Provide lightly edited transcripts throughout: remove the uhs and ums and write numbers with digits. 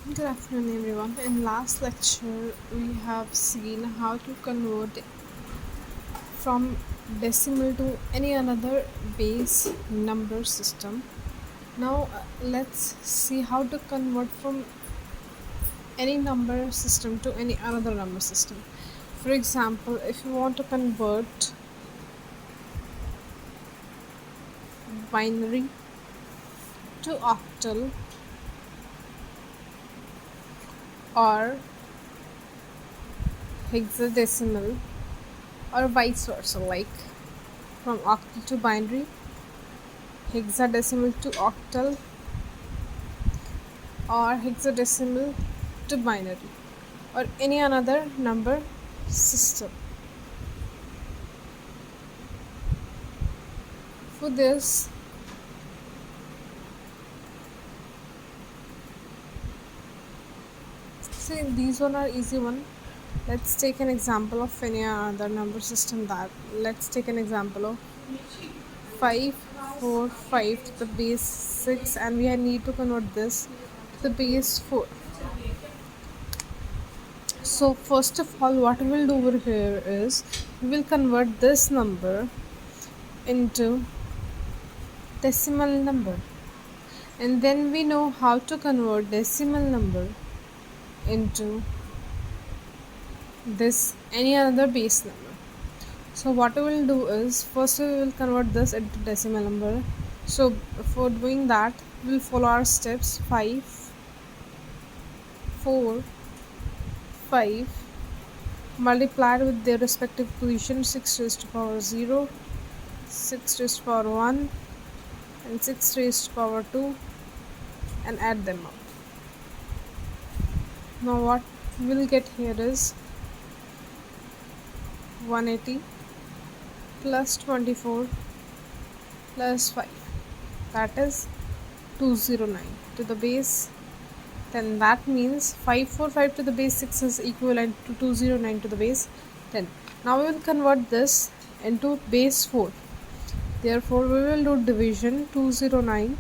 Good afternoon, everyone. In last lecture, we have seen how to convert from decimal to any another base number system. Now, let's see how to convert from any number system to any another number system. For example, if you want to convert binary to octal or hexadecimal or vice versa, like from octal to binary, hexadecimal to octal, or hexadecimal to binary, or any another number system. For this, see, these one are easy one. Let's take an example of any other number system. That let's take an example of 5 4 5 to the base 6, and we need to convert this to the base 4. So first of all, what we will do over here is we will convert this number into decimal number, and then we know how to convert decimal number into this any other base number. So what we will do is first we will convert this into decimal number. So for doing that, we will follow our steps: 5 4 5 multiplied with their respective position: 6 raised to power 0, 6 raised to power 1, and 6 raised to power 2, and add them up. Now what we'll get here is 180 plus 24 plus 5, that is 209 to the base 10. That means 545 to the base 6 is equivalent to 209 to the base 10. Now we will convert this into base 4. Therefore we will do division: 209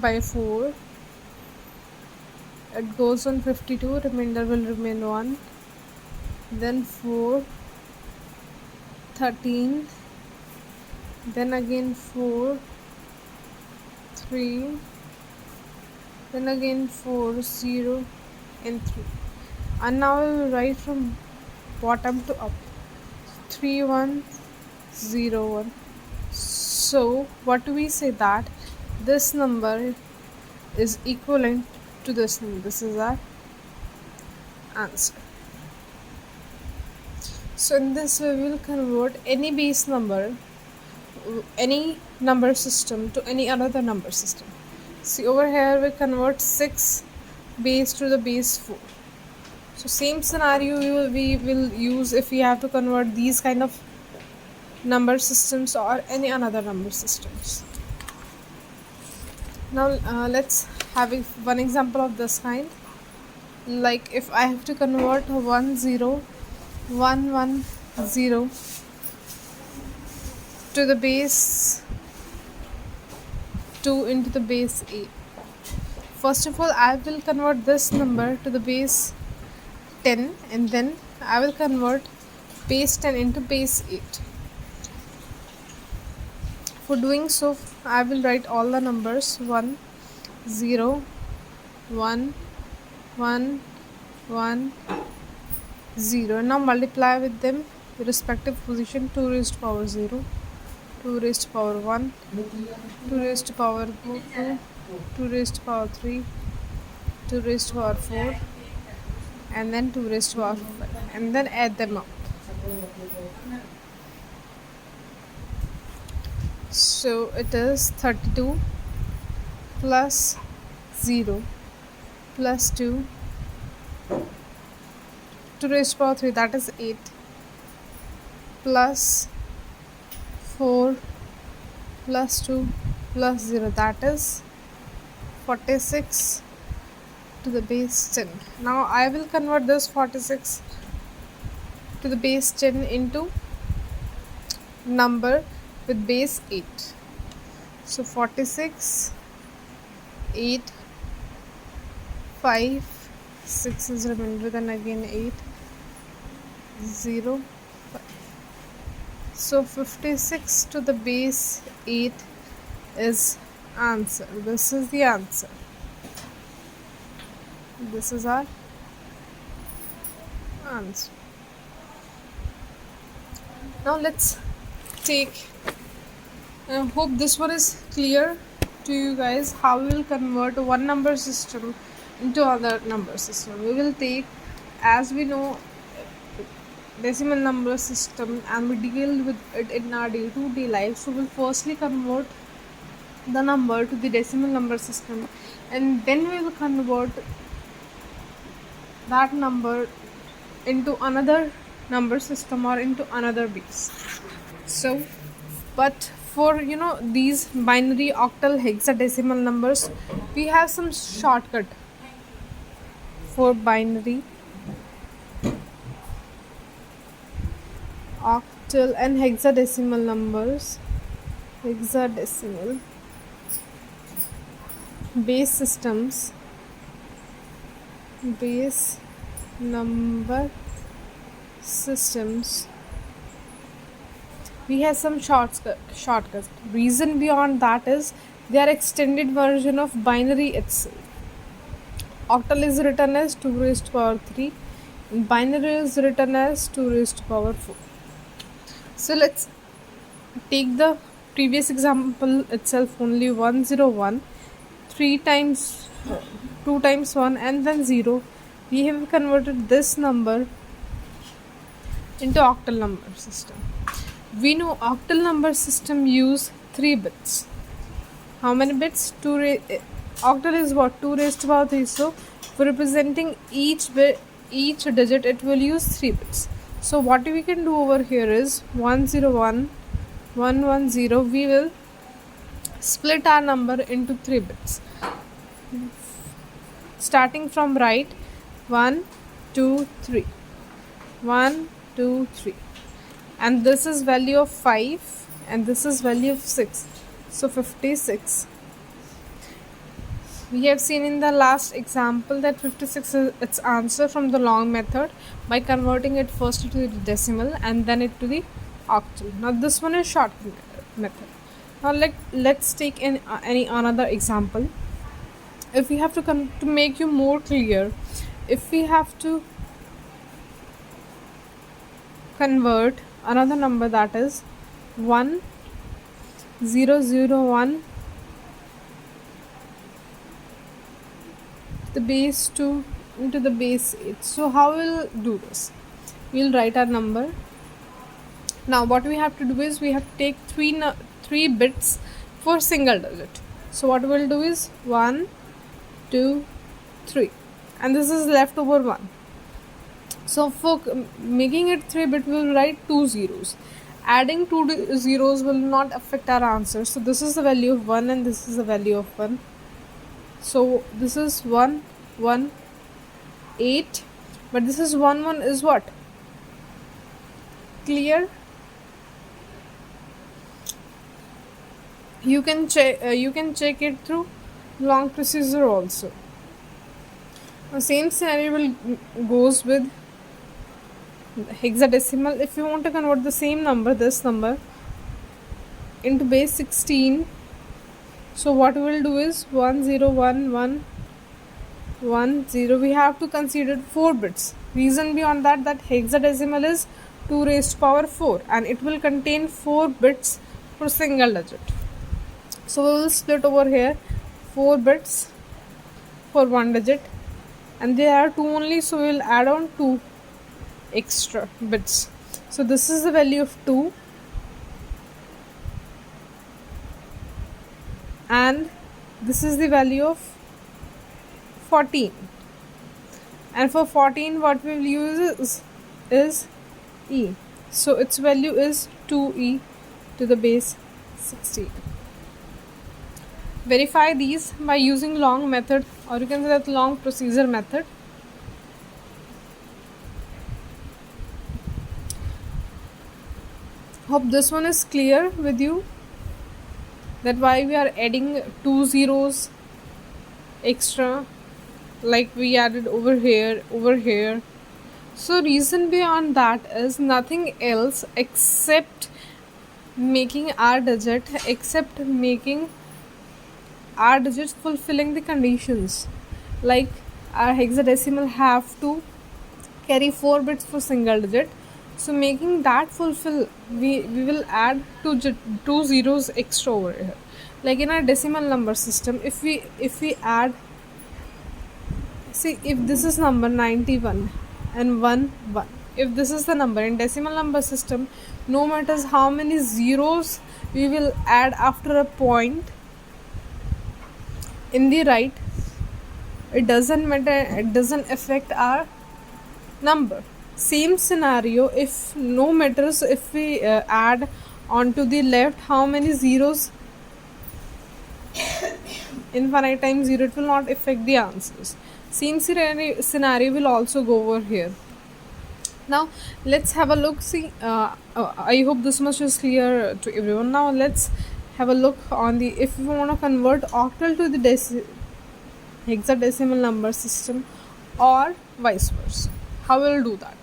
by 4. It goes on 52, remainder will remain 1. Then 4, 13, then again 4, 3, then again 4, 0, and 3. And now I will write from bottom to up: 3, 1, 0, 1. So what do we say? That this number is equivalent to this number. This is our answer. So in this way, we will convert any base number, any number system to any another number system. See, over here we convert 6 base to the base 4. So same scenario we will use if we have to convert these kind of number systems or any another number systems. Now let's have one example of this kind. Like if I have to convert 10110 to the base 2 into the base 8. First of all, I will convert this number to the base 10, and then I will convert base 10 into base 8. For doing so, I will write all the numbers: 1 0 1 1 1 0. Now multiply with them the respective position: 2 raised to power 0, 2 raised to power 1, 2 raised to power 2, 2 raised to power 3, 2 raised to power 4, and then 2 raised to power 5, and then add them up. So it is 32 plus 0 plus 2, 2 raised to power 3, that is 8, plus 4 plus 2 plus 0, that is 46 to the base 10. Now I will convert this 46 to the base 10 into number with base 8. So 46, 8, 5, 6 is remainder, then again 8, 0, 5. So 56 to the base 8 is answer. This is the answer. This is our answer. Now let's take, I hope this one is clear to you guys, how we will convert one number system into other number system. We will take, as we know, decimal number system and we deal with it in our day-to-day life. So we'll firstly convert the number to the decimal number system, and then we will convert that number into another number system or into another base. So but for these binary, octal, hexadecimal numbers, we have some shortcut. For binary, octal and hexadecimal numbers, hexadecimal base systems, base number systems, we have some shortcuts. Reason beyond that is they are extended version of binary itself. Octal is written as 2 raised to power 3, and binary is written as 2 raised to power 4. So let's take the previous example itself only. 101, 3 times 2 times 1 and then 0. We have converted this number into octal number system. We know octal number system use 3 bits. How many bits? Octal is what? 2 raised to power 3. So for representing each digit, it will use 3 bits. So what we can do over here is 101, 110. We will split our number into 3 bits. Starting from right, 1, 2, 3. 1, 2, 3. And this is value of 5 and this is value of 6. So 56. We have seen in the last example that 56 is its answer from the long method by converting it first to the decimal and then it to the octal. Now this one is short method. Now let's take any another example. If we have to make you more clear, if we have to convert another number, that is 1001 the base 2 into the base 8. So how we'll do this? We'll write our number. Now what we have to do is we have to take 3 bits for single digit. So what we'll do is 1, 2, 3, and this is left over 1. So for making it 3 bit, we will write 2 zeros. Adding 2 zeros will not affect our answer. So this is the value of 1 and this is the value of 1. So this is 1, 1, 8, but this is 1, 1 is what? Clear? You can check it through long procedure also. The same scenario goes with hexadecimal. If you want to convert the same number, this number, into base 16, so what we will do is 101110. We have to consider 4 bits. Reason beyond that hexadecimal is 2 raised to power 4 and it will contain 4 bits for single digit. So we will split over here 4 bits for 1 digit, and there are 2 only, so we will add on 2 extra bits. So this is the value of 2 and this is the value of 14, and for 14 what we will use is e. So its value is 2e to the base 16. Verify these by using long method, or you can say that long procedure method. Hope this one is clear with you, that why we are adding 2 zeros extra like we added over here. So reason beyond that is nothing else except making our digits fulfilling the conditions. Like our hexadecimal have to carry 4 bits for single digit. So making that fulfill, we will add two zeros extra over here. Like in our decimal number system, if we add, see, if this is number 91 and 1 1, if this is the number in decimal number system, no matters how many zeros we will add after a point in the right, it doesn't matter, it doesn't affect our number. Same scenario, if no matters if we add onto the left how many zeros, infinite times 0, it will not affect the answers. Same scenario will also go over here. Now let's have a look. See, I hope this much is clear to everyone. Now let's have a look on the, if we want to convert octal to the hexadecimal number system or vice versa, how will do that?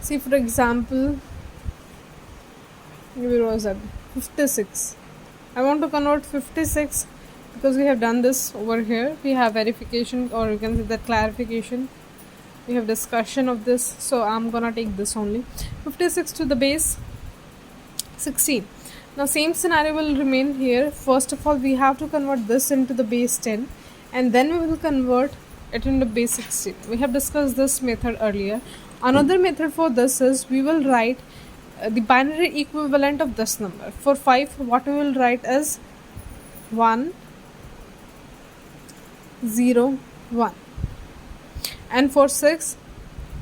See, for example, where was that? 56. I want to convert 56 because we have done this over here. We have verification, or you can say that clarification. We have discussion of this, so I'm gonna take this only. 56 to the base 16. Now same scenario will remain here. First of all, we have to convert this into the base 10, and then we will convert it into base 16. We have discussed this method earlier. Another method for this is we will write the binary equivalent of this number. For 5, what we will write is 1 0 1, and for 6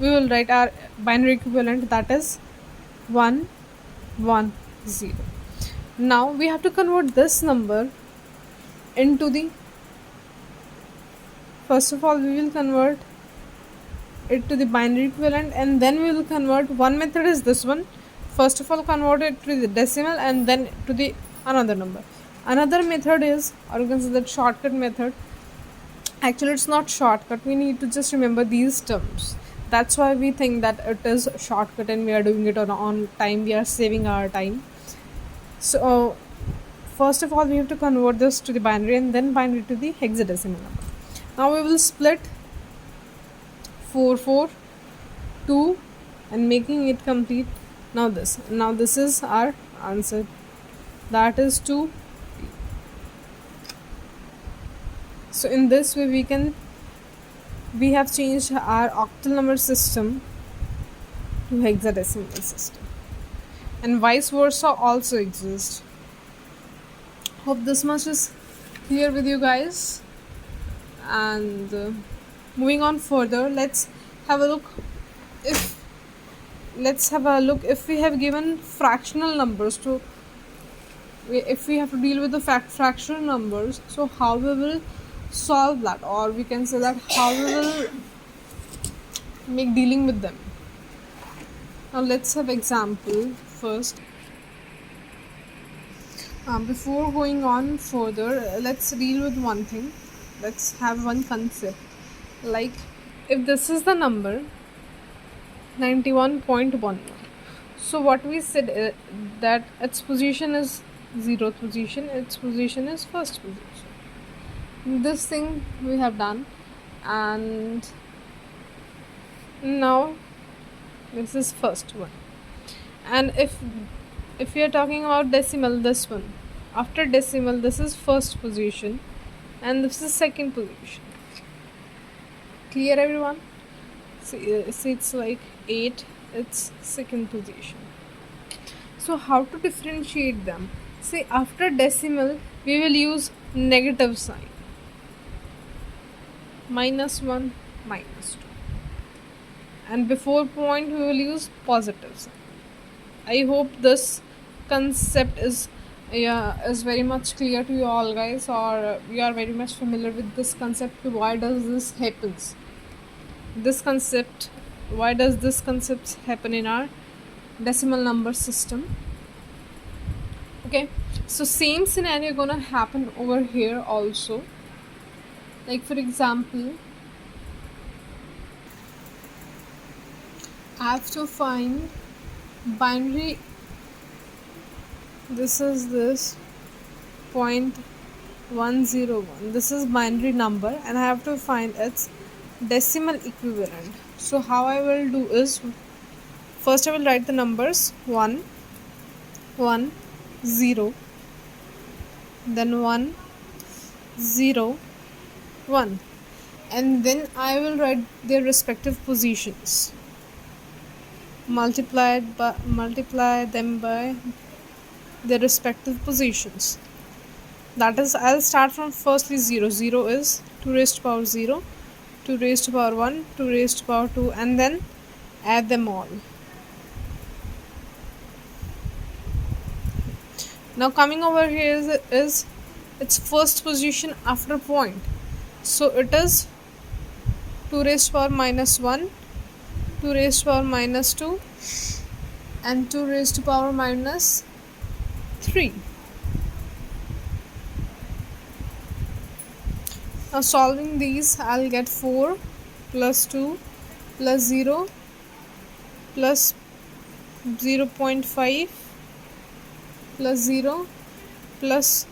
we will write our binary equivalent, that is 1 1 0. Now we have to convert this number into the, first of all we will convert it to the binary equivalent, and then we will convert, one method is this one. First of all, convert it to the decimal and then to the another number. Another method is, or you can say that shortcut method. Actually it's not shortcut, we need to just remember these terms. That's why we think that it is shortcut and we are doing it on time, we are saving our time. So first of all we have to convert this to the binary and then binary to the hexadecimal number. Now we will split 4 4 2 and making it complete. Now this is our answer, that is 2. So in this way we have changed our octal number system to hexadecimal system, and vice versa also exists. Hope this much is clear with you guys. And moving on further, let's have a look if we have given fractional numbers to, if we have to deal with the fractional numbers, so how we will solve that, or we can say that how we will make dealing with them. Now let's have example first. Before going on further, let's deal with one thing. Let's have one concept. Like if this is the number 91.11, so what we said that its position is 0th position, its position is first position. This thing we have done, and now this is first one. And if we are talking about decimal, this one, after decimal, this is first position and this is second position. Clear everyone? See it's like 8, it's second position. So how to differentiate them? See, after decimal we will use negative sign, -1 -2, and before point we will use positive sign. I hope this concept is very much clear to you all guys, or you are very much familiar with this concept. Why does this happens? Why does this concept happen in our decimal number system? Okay, so same scenario gonna happen over here also. Like for example, I have to find binary. This is this 0.101. This is binary number, and I have to find its decimal equivalent. So how I will do is, first I will write the numbers 1 1 0, then 1 0 1, and then I will write their respective positions, multiply them by their respective positions. That is, I'll start from firstly 0. 0 is 2 raised to power 0, 2 raised to power 1, 2 raised to power 2, and then add them all. Now coming over here is its first position after point. So it is 2 raised to power minus 1, 2 raised to power minus 2, and 2 raised to power minus 3. Now solving these, I'll get 4 plus 2 plus 0 plus 0.5 plus 0 plus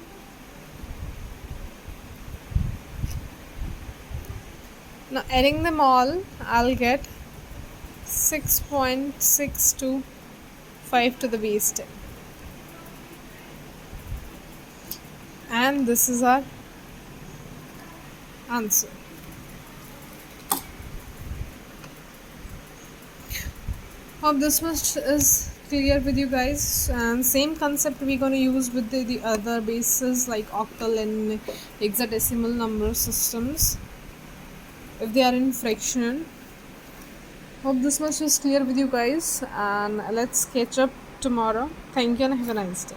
now adding them all, I'll get 6.625 to the base 10. And this is our answer. Hope this much is clear with you guys, and same concept we're going to use with the other bases like octal and hexadecimal number systems if they are in fraction. Hope this much is clear with you guys, and let's catch up tomorrow. Thank you and have a nice day.